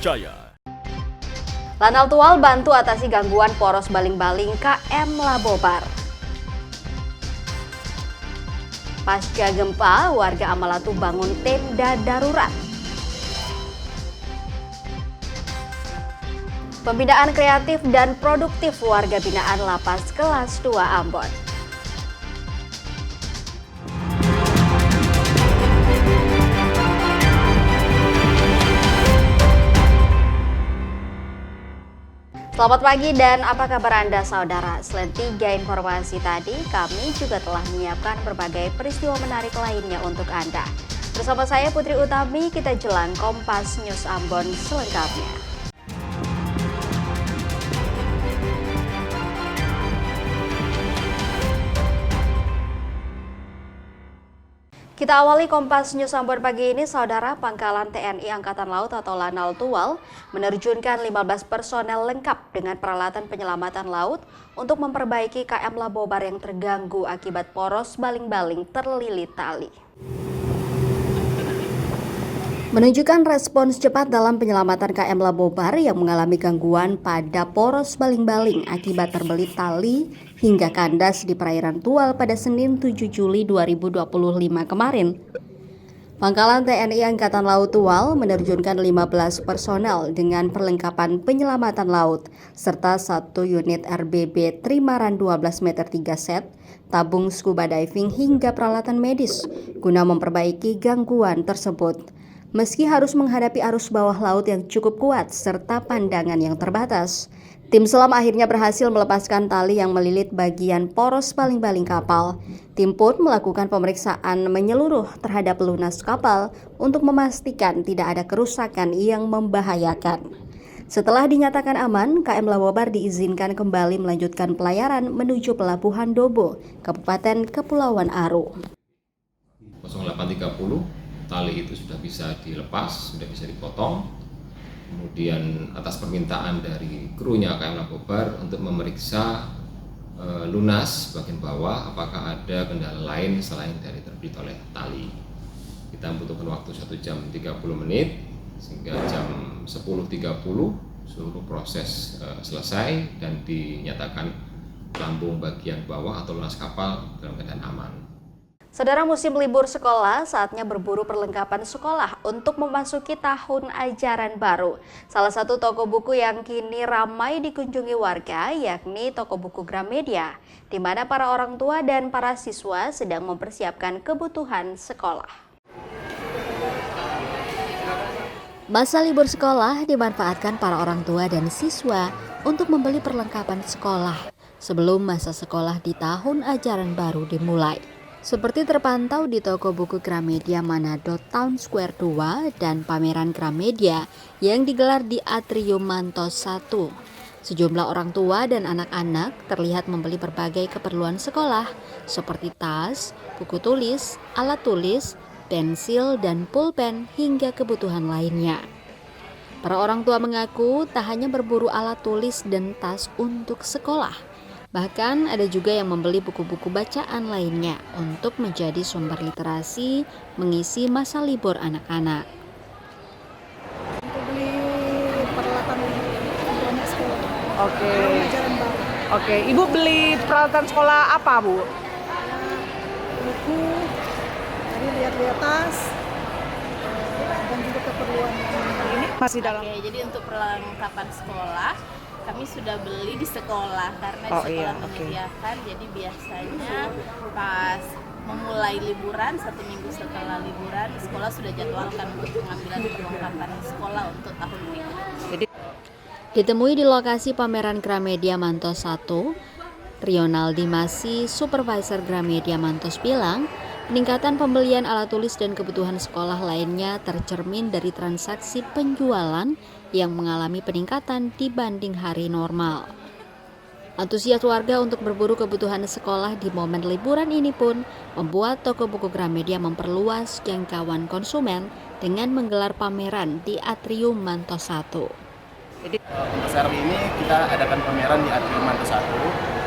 terpercaya. Lanal Tual bantu atasi gangguan poros baling-baling KM Labobar. Pasca gempa, warga Amalatu bangun tenda darurat. Pembinaan kreatif dan produktif warga binaan Lapas Kelas 2 Ambon. Selamat pagi dan apa kabar Anda saudara? Selain 3 informasi tadi, kami juga telah menyiapkan berbagai peristiwa menarik lainnya untuk Anda. Bersama saya Putri Utami, kita jelang Kompas News Ambon selengkapnya. Kita awali Kompas News Ambon pagi ini, saudara. Pangkalan TNI Angkatan Laut atau Lanal Tual menerjunkan 15 personel lengkap dengan peralatan penyelamatan laut untuk memperbaiki KM Labobar yang terganggu akibat poros baling-baling terlilit tali. Menunjukkan respons cepat dalam penyelamatan KM Labobar yang mengalami gangguan pada poros baling-baling akibat terbelit tali hingga kandas di perairan Tual pada Senin 7 Juli 2025 kemarin. Pangkalan TNI Angkatan Laut Tual menerjunkan 15 personel dengan perlengkapan penyelamatan laut serta 1 unit RBB Trimaran 12 meter 3 set, tabung scuba diving hingga peralatan medis guna memperbaiki gangguan tersebut. Meski harus menghadapi arus bawah laut yang cukup kuat serta pandangan yang terbatas, tim selam akhirnya berhasil melepaskan tali yang melilit bagian poros baling-baling kapal. Tim pun melakukan pemeriksaan menyeluruh terhadap lunas kapal untuk memastikan tidak ada kerusakan yang membahayakan. Setelah dinyatakan aman, KM Labobar diizinkan kembali melanjutkan pelayaran menuju Pelabuhan Dobo, Kabupaten Kepulauan Aru. 08.30 tali itu sudah bisa dilepas, sudah bisa dipotong. Kemudian atas permintaan dari krunya KM Labobar untuk memeriksa lunas bagian bawah apakah ada kendala lain selain dari terbelit oleh tali. Kita membutuhkan waktu 1 jam 30 menit sehingga jam 10.30 seluruh proses selesai dan dinyatakan lambung bagian bawah atau lunas kapal dalam keadaan aman. Saudara, musim libur sekolah, saatnya berburu perlengkapan sekolah untuk memasuki tahun ajaran baru. Salah satu toko buku yang kini ramai dikunjungi warga yakni toko buku Gramedia, di mana para orang tua dan para siswa sedang mempersiapkan kebutuhan sekolah. Masa libur sekolah dimanfaatkan para orang tua dan siswa untuk membeli perlengkapan sekolah sebelum masa sekolah di tahun ajaran baru dimulai. Seperti terpantau di toko buku Gramedia Manado Town Square 2 dan pameran Gramedia yang digelar di Atrium Mantos 1. Sejumlah orang tua dan anak-anak terlihat membeli berbagai keperluan sekolah seperti tas, buku tulis, alat tulis, pensil, dan pulpen hingga kebutuhan lainnya. Para orang tua mengaku tak hanya berburu alat tulis dan tas untuk sekolah, bahkan ada juga yang membeli buku-buku bacaan lainnya untuk menjadi sumber literasi mengisi masa libur anak-anak. Untuk beli peralatan untuk sekolah. Oke. Ajaran baru. Oke, Ibu beli peralatan sekolah apa, Bu? Buku, tadi lihat-lihat tas, dan juga keperluan Ini masih dalam. Oke, jadi untuk perlengkapan sekolah kami sudah beli di sekolah karena Oh, sekolah iya, menyediakan. Jadi biasanya pas memulai liburan 1 minggu setelah liburan sekolah sudah jadwalkan untuk pengambilan perlengkapan sekolah untuk tahun ini. Jadi Ditemui di lokasi pameran Gramedia Mantos 1, Rional Dimasi, Supervisor Gramedia Mantos bilang, peningkatan pembelian alat tulis dan kebutuhan sekolah lainnya tercermin dari transaksi penjualan yang mengalami peningkatan dibanding hari normal. Antusias warga untuk berburu kebutuhan sekolah di momen liburan ini pun membuat toko buku Gramedia memperluas jangkauan konsumen dengan menggelar pameran di Atrium Mantos 1. Untuk sekarang ini kita adakan pameran di Atrium Mantos 1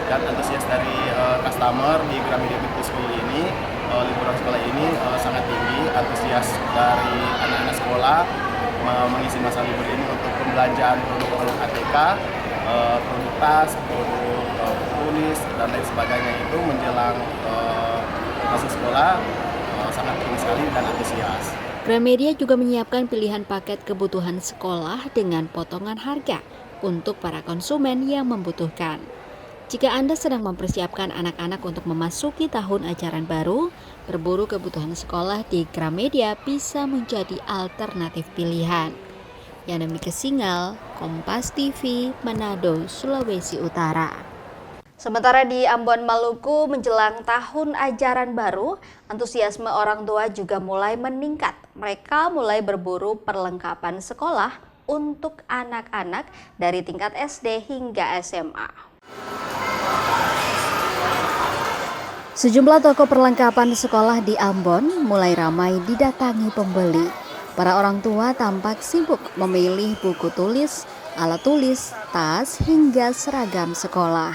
dan antusias dari customer di Gramedia Back to School ini, liburan sekolah ini sangat tinggi. Antusias dari anak-anak sekolah mengisi masa libur ini untuk pembelanjaan produk-produk ATK, produk tas, produk tulis dan lain sebagainya itu menjelang masuk sekolah sangat tinggi sekali dan antusias. Gramedia juga menyiapkan pilihan paket kebutuhan sekolah dengan potongan harga untuk para konsumen yang membutuhkan. Jika Anda sedang mempersiapkan anak-anak untuk memasuki tahun ajaran baru, berburu kebutuhan sekolah di Gramedia bisa menjadi alternatif pilihan. Yana Mika Singal, Kompas TV, Manado, Sulawesi Utara. Sementara di Ambon, Maluku, menjelang tahun ajaran baru, antusiasme orang tua juga mulai meningkat. Mereka mulai berburu perlengkapan sekolah untuk anak-anak dari tingkat SD hingga SMA. Sejumlah toko perlengkapan sekolah di Ambon mulai ramai didatangi pembeli. Para orang tua tampak sibuk memilih buku tulis, alat tulis, tas, hingga seragam sekolah.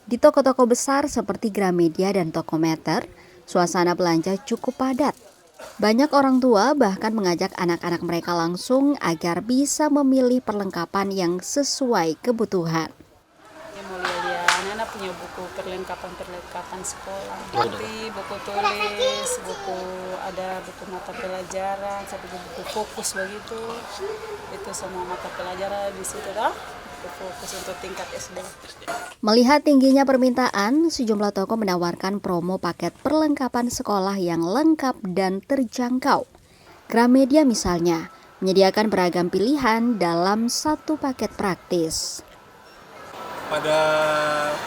Di toko-toko besar seperti Gramedia dan Tokometer, suasana belanja cukup padat. Banyak orang tua bahkan mengajak anak-anak mereka langsung agar bisa memilih perlengkapan yang sesuai kebutuhan. Ya, mau lihat anak punya buku perlengkapan sekolah, seperti buku tulis, ada buku mata pelajaran, seperti buku fokus begitu. Itu semua mata pelajaran di situ dah. Fokus untuk tingkat SD. Melihat tingginya permintaan, sejumlah toko menawarkan promo paket perlengkapan sekolah yang lengkap dan terjangkau. Gramedia misalnya menyediakan beragam pilihan dalam satu paket praktis. Pada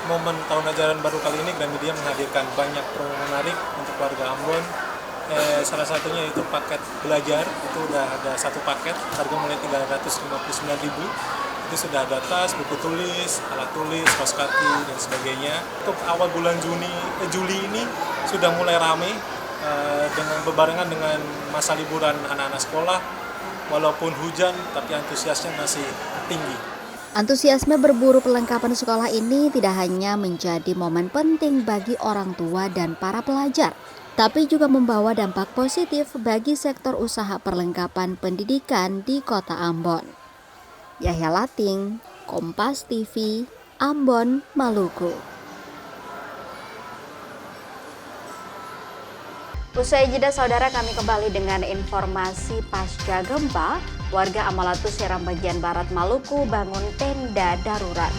momen tahun ajaran baru kali ini, Gramedia menghadirkan banyak promo menarik untuk warga Ambon. Salah satunya itu paket belajar, itu udah ada satu paket, harga mulai 359.000. Itu sudah ada tas, buku tulis, alat tulis, kaos kaki dan sebagainya. Untuk awal bulan Juli ini sudah mulai ramai dengan berbarengan dengan masa liburan anak-anak sekolah. Walaupun hujan, tapi antusiasnya masih tinggi. Antusiasme berburu perlengkapan sekolah ini tidak hanya menjadi momen penting bagi orang tua dan para pelajar, tapi juga membawa dampak positif bagi sektor usaha perlengkapan pendidikan di Kota Ambon. Yahya Lating, Kompas TV, Ambon, Maluku. Usai jeda saudara, kami kembali dengan informasi pasca gempa. Warga Amalatus Seram bagian barat Maluku bangun tenda darurat.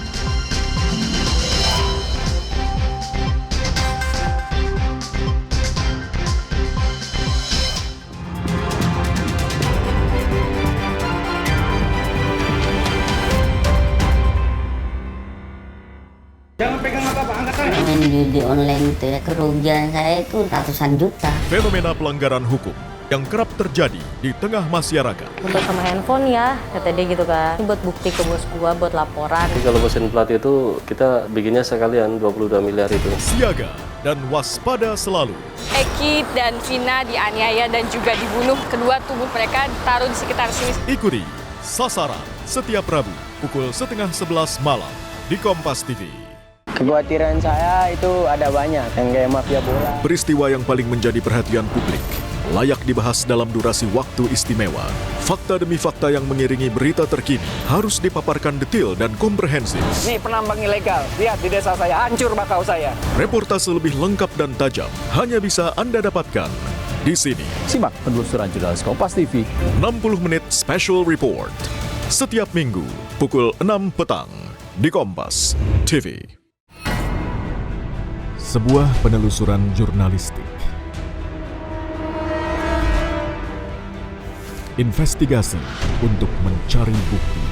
Jangan pegang apa-apa, angkat tangan. Main judi online itu ya, kerugian saya itu ratusan juta. Fenomena pelanggaran hukum yang kerap terjadi di tengah masyarakat. Untuk sama handphone ya, kata dia gitu kan. Ini buat bukti ke bos gua, buat laporan. Jadi kalau mesin plat itu kita bikinnya sekalian 22 miliar itu. Siaga dan waspada selalu. Eki dan Vina dianiaya dan juga dibunuh. Kedua tubuh mereka ditaruh di sekitar sini. Ikuti Sasaran setiap Rabu pukul 10:30 malam di Kompas TV. Kekhawatiran saya itu ada banyak yang kayak mafia bola. Peristiwa yang paling menjadi perhatian publik, layak dibahas dalam durasi waktu istimewa. Fakta demi fakta yang mengiringi berita terkini harus dipaparkan detail dan komprehensif. Nih penambang ilegal, lihat di desa saya, hancur bakau saya. Reportase lebih lengkap dan tajam hanya bisa Anda dapatkan di sini. Simak penelusuran jurnalis Kompas TV. 60 menit special report. Setiap minggu pukul 6 petang di Kompas TV. Sebuah penelusuran jurnalistik. Investigasi untuk mencari bukti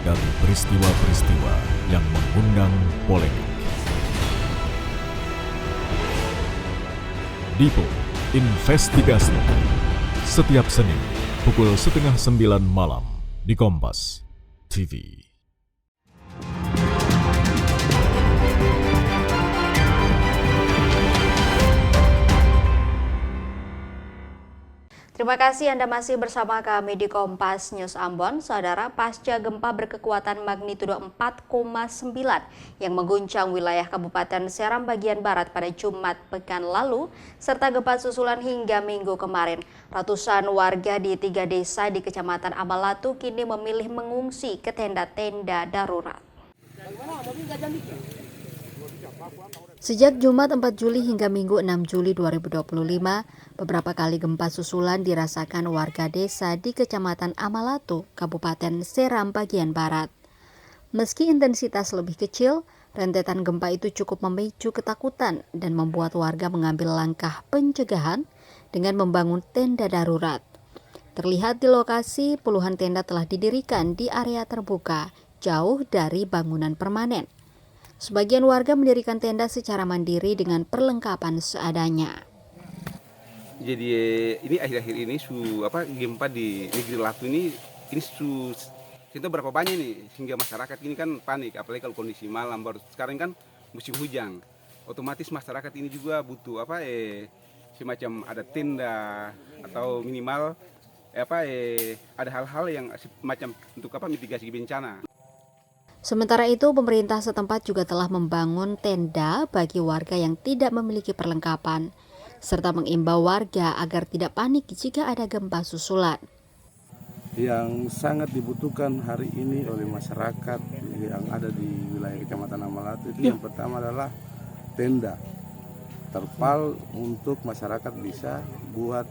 dari peristiwa-peristiwa yang mengundang polemik. Dipo Investigasi setiap Senin pukul 8:30 malam di Kompas TV. Terima kasih Anda masih bersama kami di Kompas News Ambon. Saudara, pasca gempa berkekuatan magnitudo 4,9 yang mengguncang wilayah Kabupaten Seram bagian Barat pada Jumat pekan lalu, serta gempa susulan hingga Minggu kemarin, ratusan warga di 3 desa di Kecamatan Amalatu kini memilih mengungsi ke tenda-tenda darurat. Sejak Jumat 4 Juli hingga Minggu 6 Juli 2025, beberapa kali gempa susulan dirasakan warga desa di Kecamatan Amalatu, Kabupaten Seram bagian Barat. Meski intensitas lebih kecil, rentetan gempa itu cukup memicu ketakutan dan membuat warga mengambil langkah pencegahan dengan membangun tenda darurat. Terlihat di lokasi, puluhan tenda telah didirikan di area terbuka, jauh dari bangunan permanen. Sebagian warga mendirikan tenda secara mandiri dengan perlengkapan seadanya. Jadi ini akhir-akhir ini gempa di negeri Latu ini kita berapa banyak nih sehingga masyarakat ini kan panik, apalagi kalau kondisi malam baru sekarang kan musim hujan. Otomatis masyarakat ini juga butuh semacam ada tenda atau minimal ada hal-hal yang semacam untuk mitigasi bencana. Sementara itu, pemerintah setempat juga telah membangun tenda bagi warga yang tidak memiliki perlengkapan, serta mengimbau warga agar tidak panik jika ada gempa susulan. Yang sangat dibutuhkan hari ini oleh masyarakat yang ada di wilayah Kecamatan Amalatu itu yang pertama adalah tenda, terpal untuk masyarakat bisa buat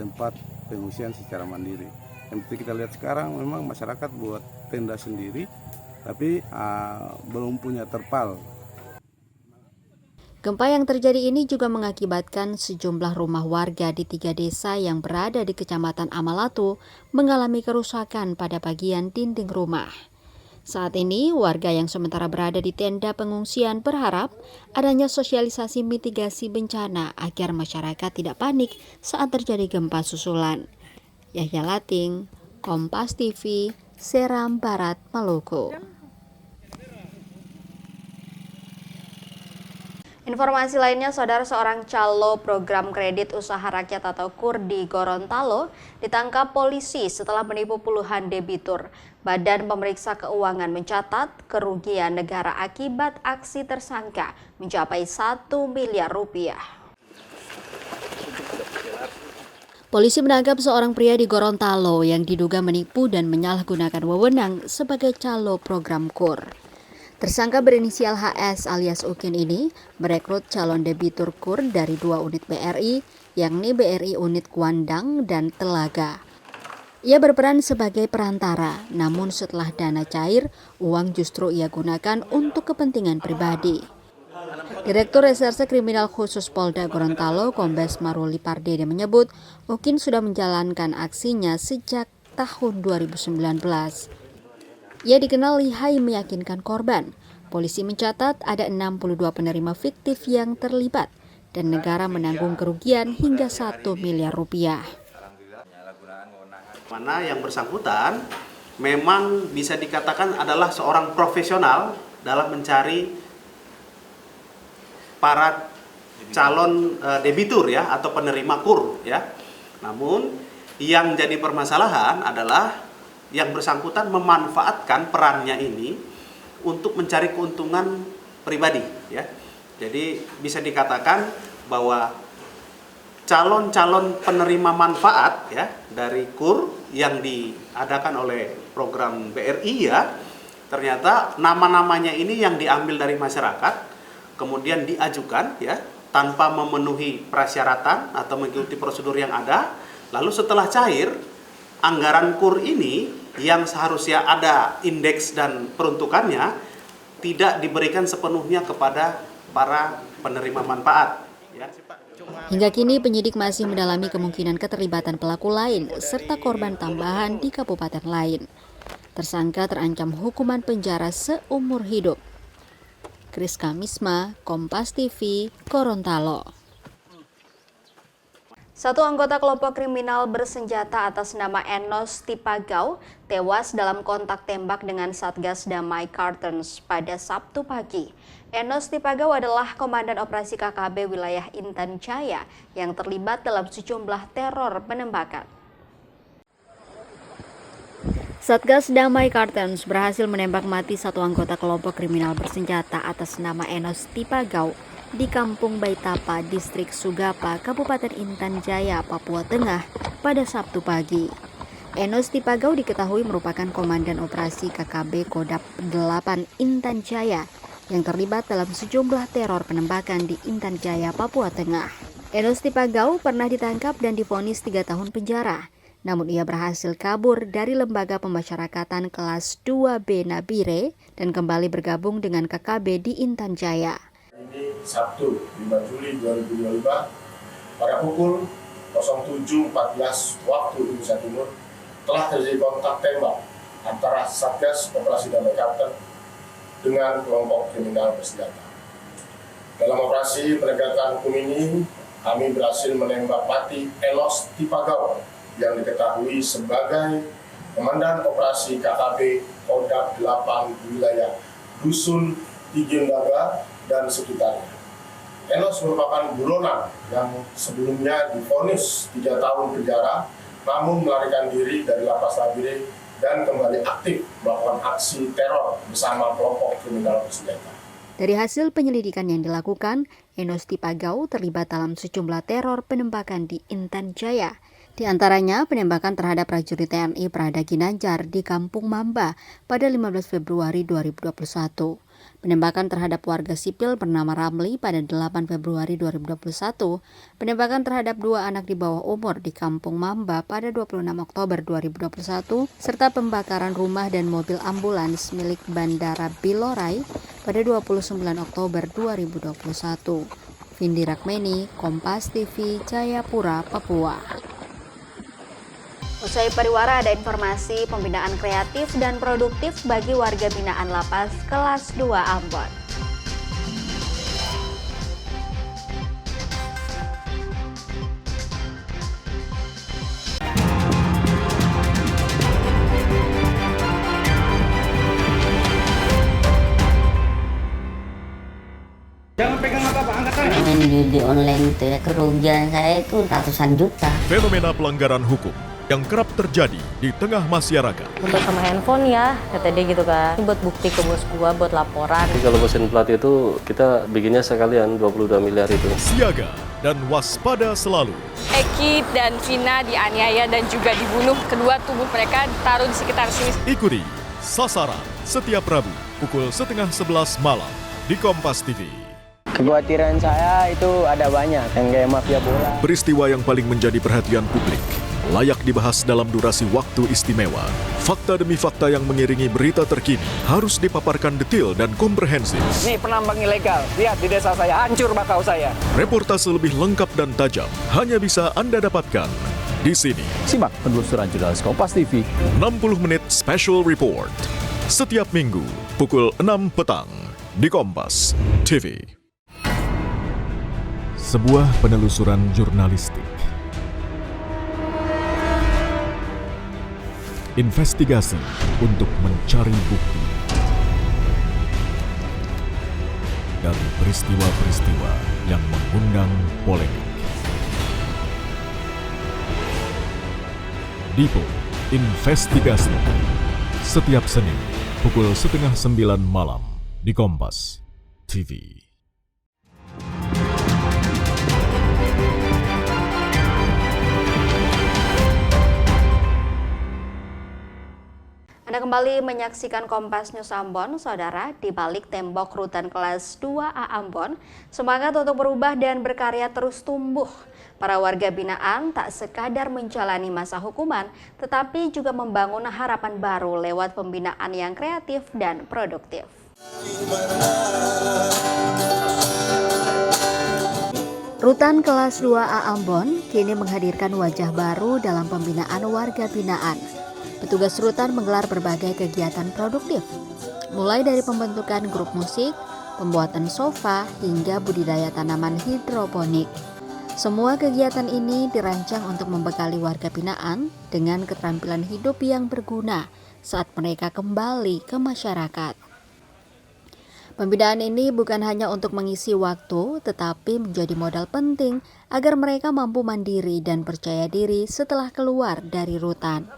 tempat pengungsian secara mandiri. Yang penting kita lihat sekarang memang masyarakat buat tenda sendiri, tapi belum punya terpal. Gempa yang terjadi ini juga mengakibatkan sejumlah rumah warga di 3 desa yang berada di Kecamatan Amalatu mengalami kerusakan pada bagian dinding rumah. Saat ini, warga yang sementara berada di tenda pengungsian berharap adanya sosialisasi mitigasi bencana agar masyarakat tidak panik saat terjadi gempa susulan. Yahya Lating, Kompas TV, Seram Barat, Maluku. Informasi lainnya, saudara, seorang calo program kredit usaha rakyat atau KUR di Gorontalo ditangkap polisi setelah menipu puluhan debitur. Badan Pemeriksa Keuangan mencatat kerugian negara akibat aksi tersangka mencapai 1 miliar rupiah. Polisi menangkap seorang pria di Gorontalo yang diduga menipu dan menyalahgunakan wewenang sebagai calo program KUR. Tersangka berinisial HS alias Ukin ini merekrut calon debitur KUR dari 2 unit BRI, yakni BRI unit Kuandang dan Telaga. Ia berperan sebagai perantara, namun setelah dana cair, uang justru ia gunakan untuk kepentingan pribadi. Direktur Reserse Kriminal Khusus Polda Gorontalo, Kombes Maruli Pardede menyebut, Ukin sudah menjalankan aksinya sejak tahun 2019. Ia dikenal lihai meyakinkan korban. Polisi mencatat ada 62 penerima fiktif yang terlibat dan negara menanggung kerugian hingga 1 miliar rupiah. Mana yang bersangkutan memang bisa dikatakan adalah seorang profesional dalam mencari para calon debitur ya atau penerima KUR ya. Namun yang jadi permasalahan adalah yang bersangkutan memanfaatkan perannya ini untuk mencari keuntungan pribadi ya. Jadi bisa dikatakan bahwa calon-calon penerima manfaat ya dari KUR yang diadakan oleh program BRI ya, ternyata nama-namanya ini yang diambil dari masyarakat kemudian diajukan ya tanpa memenuhi persyaratan atau mengikuti prosedur yang ada. Lalu setelah cair, anggaran KUR ini yang seharusnya ada indeks dan peruntukannya tidak diberikan sepenuhnya kepada para penerima manfaat. Hingga kini penyidik masih mendalami kemungkinan keterlibatan pelaku lain serta korban tambahan di kabupaten lain. Tersangka terancam hukuman penjara seumur hidup. Kriska Misma, Kompas TV, Gorontalo. Satu anggota kelompok kriminal bersenjata atas nama Enos Tipagau tewas dalam kontak tembak dengan Satgas Damai Kartens pada Sabtu pagi. Enos Tipagau adalah Komandan Operasi KKB wilayah Intan Jaya yang terlibat dalam sejumlah teror penembakan. Satgas Damai Kartens berhasil menembak mati satu anggota kelompok kriminal bersenjata atas nama Enos Tipagau di Kampung Baitapa, Distrik Sugapa, Kabupaten Intan Jaya, Papua Tengah pada Sabtu pagi. Enos Tipagau diketahui merupakan Komandan Operasi KKB Kodap 8 Intan Jaya yang terlibat dalam sejumlah teror penembakan di Intan Jaya, Papua Tengah. Enos Tipagau pernah ditangkap dan divonis 3 tahun penjara. Namun ia berhasil kabur dari Lembaga Pemasyarakatan kelas 2B Nabire dan kembali bergabung dengan KKB di Intan Jaya. Ini Sabtu 5 Juli 2025 pada pukul 07.14 waktu Indonesia Timur telah terjadi kontak tembak antara Satgas Operasi Damai Kartens dengan kelompok kriminal bersenjata. Dalam operasi penegakan hukum ini, kami berhasil menembak mati Enos Tipagau yang diketahui sebagai Komandan Operasi KKB Kodap 8 wilayah Dusun Tigendaga dan sekitarnya. Enos merupakan buronan yang sebelumnya divonis 3 tahun penjara, namun melarikan diri dari lapas Nabire dan kembali aktif melakukan aksi teror bersama kelompok kriminal bersenjata. Dari hasil penyelidikan yang dilakukan, Enos Tipagau terlibat dalam sejumlah teror penembakan di Intan Jaya. Di antaranya penembakan terhadap prajurit TNI Prada Ginanjar di Kampung Mamba pada 15 Februari 2021. Penembakan terhadap warga sipil bernama Ramli pada 8 Februari 2021. Penembakan terhadap 2 anak di bawah umur di Kampung Mamba pada 26 Oktober 2021. Serta pembakaran rumah dan mobil ambulans milik Bandara Bilorai pada 29 Oktober 2021. Vindi Rakmeni, Kompas TV, Jayapura, Papua. Usai pariwara ada informasi pembinaan kreatif dan produktif bagi warga binaan lapas kelas 2 Ambon. Jangan pegang apa-apa, angkat tangan. Main judi online itu ya, kerugian saya itu ratusan juta. Fenomena pelanggaran hukum yang kerap terjadi di tengah masyarakat. Untuk sama handphone ya, kata dia gitu kan. Ini buat bukti ke bos gua, buat laporan. Jadi kalau mesin plat itu kita bikinnya sekalian 22 miliar itu. Siaga dan waspada selalu. Eki dan Vina dianiaya dan juga dibunuh. Kedua tubuh mereka ditaruh di sekitar sini. Ikuti Sasaran setiap Rabu pukul 10:30 malam di Kompas TV. Kekhawatiran saya itu ada banyak yang kayak mafia bola. Peristiwa yang paling menjadi perhatian publik layak dibahas dalam durasi waktu istimewa. Fakta demi fakta yang mengiringi berita terkini harus dipaparkan detail dan komprehensif. Nih penambang ilegal, lihat di desa saya, hancur bakau saya. Reportase lebih lengkap dan tajam hanya bisa Anda dapatkan di sini. Simak penelusuran jurnalis Kompas TV. 60 menit special report. Setiap minggu pukul 6 petang di Kompas TV. Sebuah penelusuran jurnalistik. Investigasi untuk mencari bukti dari peristiwa-peristiwa yang mengundang polemik. Dipo Investigasi setiap Senin pukul 8:30 malam di Kompas TV. Anda kembali menyaksikan Kompas News Ambon, saudara. Di balik tembok rutan kelas 2A Ambon, semangat untuk berubah dan berkarya terus tumbuh. Para warga binaan tak sekadar menjalani masa hukuman, tetapi juga membangun harapan baru lewat pembinaan yang kreatif dan produktif. Rutan kelas 2A Ambon kini menghadirkan wajah baru dalam pembinaan warga binaan. Petugas rutan menggelar berbagai kegiatan produktif, mulai dari pembentukan grup musik, pembuatan sofa, hingga budidaya tanaman hidroponik. Semua kegiatan ini dirancang untuk membekali warga binaan dengan keterampilan hidup yang berguna saat mereka kembali ke masyarakat. Pembinaan ini bukan hanya untuk mengisi waktu, tetapi menjadi modal penting agar mereka mampu mandiri dan percaya diri setelah keluar dari rutan.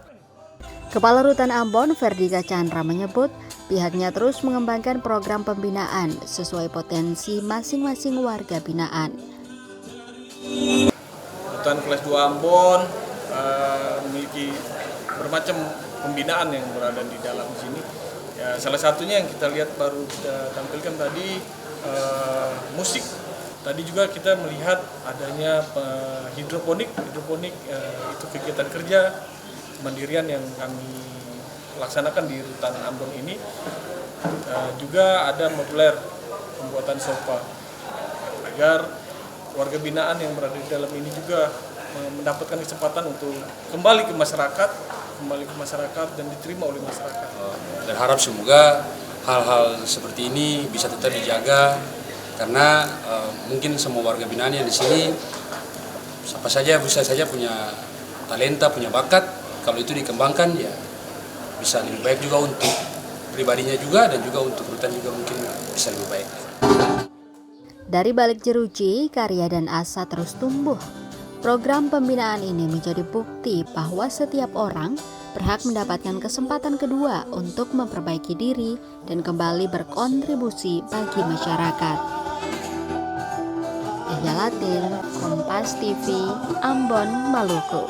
Kepala Rutan Ambon, Ferdika Chandra menyebut, pihaknya terus mengembangkan program pembinaan sesuai potensi masing-masing warga binaan. Rutan kelas 2 Ambon memiliki bermacam pembinaan yang berada di dalam sini. Ya, salah satunya yang kita lihat baru kita tampilkan tadi musik. Tadi juga kita melihat adanya hidroponik itu kegiatan kerja mandirian yang kami laksanakan di Rutan Ambon ini. Juga ada modular pembuatan sofa agar warga binaan yang berada di dalam ini juga mendapatkan kesempatan untuk kembali ke masyarakat dan diterima oleh masyarakat. Dan harap semoga hal-hal seperti ini bisa tetap dijaga karena mungkin semua warga binaan yang di sini siapa saja bisa saja punya talenta, punya bakat. Kalau itu dikembangkan ya bisa lebih baik juga untuk pribadinya juga dan juga untuk rutan juga mungkin bisa lebih baik. Dari balik jeruji, karya dan asa terus tumbuh. Program pembinaan ini menjadi bukti bahwa setiap orang berhak mendapatkan kesempatan kedua untuk memperbaiki diri dan kembali berkontribusi bagi masyarakat. Yahya Latin, Kompas TV, Ambon, Maluku.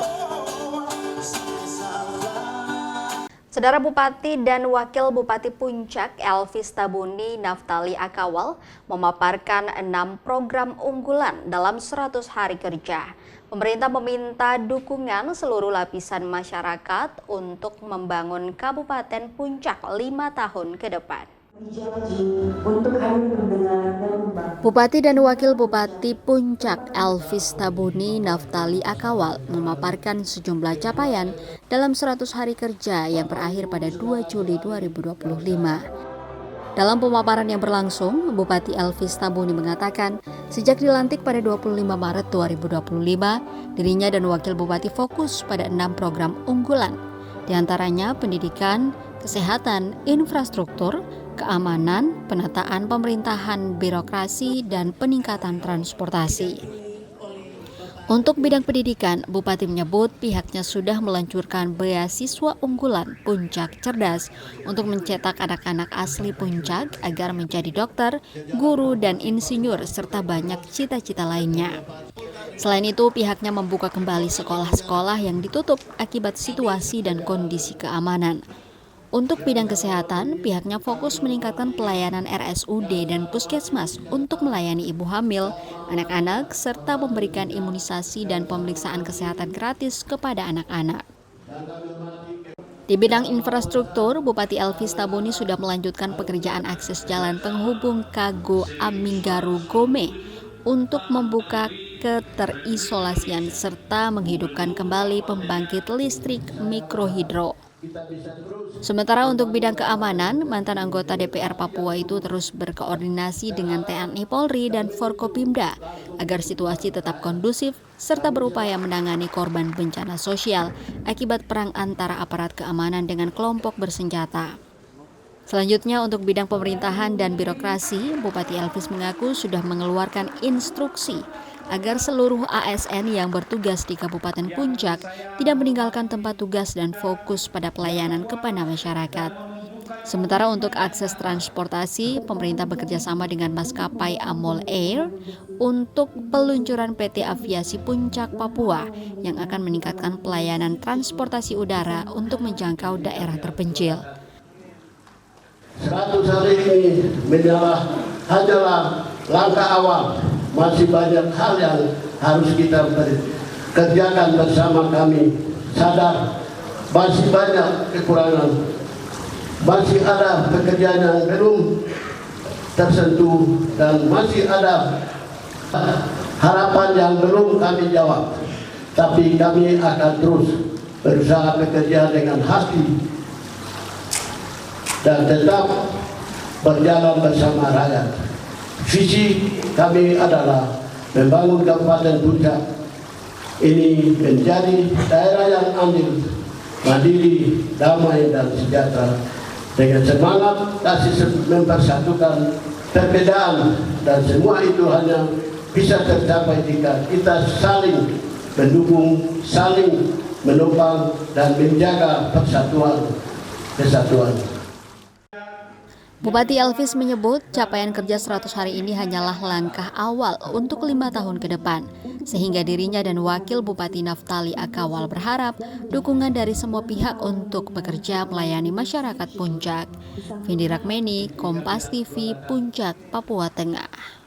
Saudara Bupati dan Wakil Bupati Puncak Elvis Tabuni Naftali Akawal memaparkan 6 program unggulan dalam 100 hari kerja. Pemerintah meminta dukungan seluruh lapisan masyarakat untuk membangun Kabupaten Puncak 5 tahun ke depan. Bupati dan Wakil Bupati Puncak Elvis Tabuni Naftali Akawal memaparkan sejumlah capaian dalam 100 hari kerja yang berakhir pada 2 Juli 2025. Dalam pemaparan yang berlangsung, Bupati Elvis Tabuni mengatakan sejak dilantik pada 25 Maret 2025, dirinya dan Wakil Bupati fokus pada 6 program unggulan, diantaranya pendidikan, kesehatan, infrastruktur, keamanan, penataan pemerintahan, birokrasi, dan peningkatan transportasi. Untuk bidang pendidikan, Bupati menyebut pihaknya sudah meluncurkan beasiswa unggulan Puncak Cerdas untuk mencetak anak-anak asli Puncak agar menjadi dokter, guru, dan insinyur serta banyak cita-cita lainnya. Selain itu, pihaknya membuka kembali sekolah-sekolah yang ditutup akibat situasi dan kondisi keamanan. Untuk bidang kesehatan, pihaknya fokus meningkatkan pelayanan RSUD dan puskesmas untuk melayani ibu hamil, anak-anak, serta memberikan imunisasi dan pemeriksaan kesehatan gratis kepada anak-anak. Di bidang infrastruktur, Bupati Elvis Tabuni sudah melanjutkan pekerjaan akses jalan penghubung Kago Aminggaru Gome untuk membuka keterisolasian serta menghidupkan kembali pembangkit listrik mikrohidro. Sementara untuk bidang keamanan, mantan anggota DPR Papua itu terus berkoordinasi dengan TNI Polri dan Forkopimda agar situasi tetap kondusif serta berupaya menangani korban bencana sosial akibat perang antara aparat keamanan dengan kelompok bersenjata. Selanjutnya untuk bidang pemerintahan dan birokrasi, Bupati Elvis mengaku sudah mengeluarkan instruksi agar seluruh ASN yang bertugas di Kabupaten Puncak tidak meninggalkan tempat tugas dan fokus pada pelayanan kepada masyarakat. Sementara untuk akses transportasi, pemerintah bekerja sama dengan maskapai Amol Air untuk peluncuran PT Aviasi Puncak Papua yang akan meningkatkan pelayanan transportasi udara untuk menjangkau daerah terpencil. 100 hari ini hanyalah langkah awal. Masih banyak hal yang harus kita kerjakan bersama. Kami sadar masih banyak kekurangan, masih ada pekerjaan yang belum tersentuh dan masih ada harapan yang belum kami jawab. Tapi kami akan terus berusaha bekerja dengan hati dan tetap berjalan bersama rakyat. Visi kami adalah membangun Kabupaten Puncak ini menjadi daerah yang adil, mandiri, damai dan sejahtera dengan semangat kasih mempersatukan perbedaan, dan semua itu hanya bisa tercapai jika kita saling mendukung, saling menopang dan menjaga kesatuan. Bupati Elvis menyebut capaian kerja 100 hari ini hanyalah langkah awal untuk 5 tahun ke depan, sehingga dirinya dan Wakil Bupati Naftali Akawal berharap dukungan dari semua pihak untuk bekerja melayani masyarakat Puncak. Vindi Rakmeni, Kompas TV, Puncak, Papua Tengah.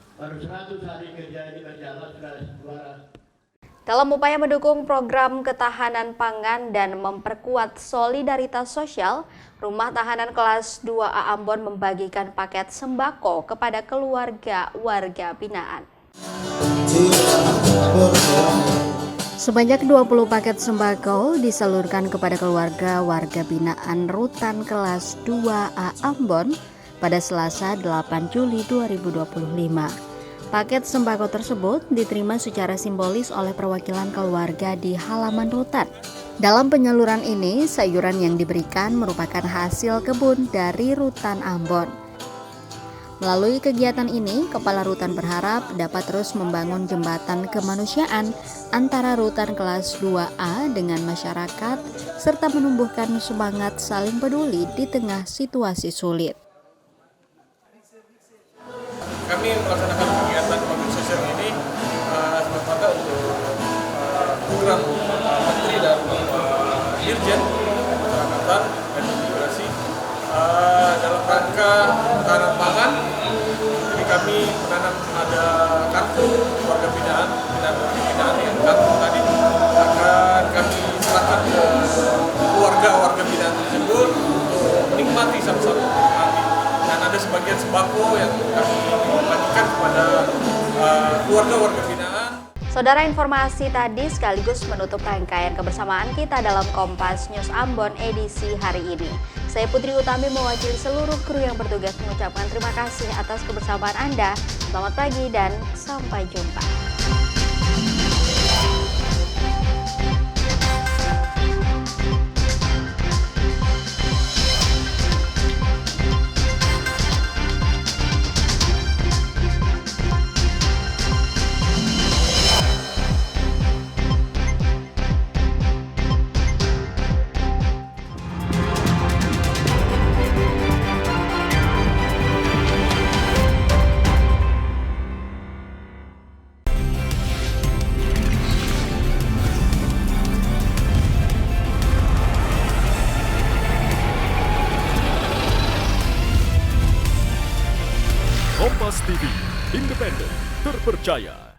Dalam upaya mendukung program ketahanan pangan dan memperkuat solidaritas sosial, Rumah Tahanan Kelas 2A Ambon membagikan paket sembako kepada keluarga warga binaan. Sebanyak 20 paket sembako disalurkan kepada keluarga warga binaan Rutan Kelas 2A Ambon pada Selasa 8 Juli 2025. Paket sembako tersebut diterima secara simbolis oleh perwakilan keluarga di halaman rutan. Dalam penyaluran ini, sayuran yang diberikan merupakan hasil kebun dari Rutan Ambon. Melalui kegiatan ini, Kepala Rutan berharap dapat terus membangun jembatan kemanusiaan antara Rutan Kelas 2A dengan masyarakat, serta menumbuhkan semangat saling peduli di tengah situasi sulit. Kami melaksanakan kegiatan mobil sosial ini semata-mata untuk program Menteri dan Dirjen Pemasyarakatan dan Imigrasi dalam rangka ketahanan pangan. Jadi kami menanam ada kartu warga binaan yang kartu tadi akan kami serahkan ke keluarga warga binaan tersebut untuk menikmati sama-sama. Dan ada sebagian sembako yang kami bagikan kepada keluarga warga binaan. Saudara, informasi tadi sekaligus menutup rangkaian kebersamaan kita dalam Kompas News Ambon edisi hari ini. Saya Putri Utami mewakili seluruh kru yang bertugas mengucapkan terima kasih atas kebersamaan Anda. Selamat pagi dan sampai jumpa. Kompas TV, independen, terpercaya.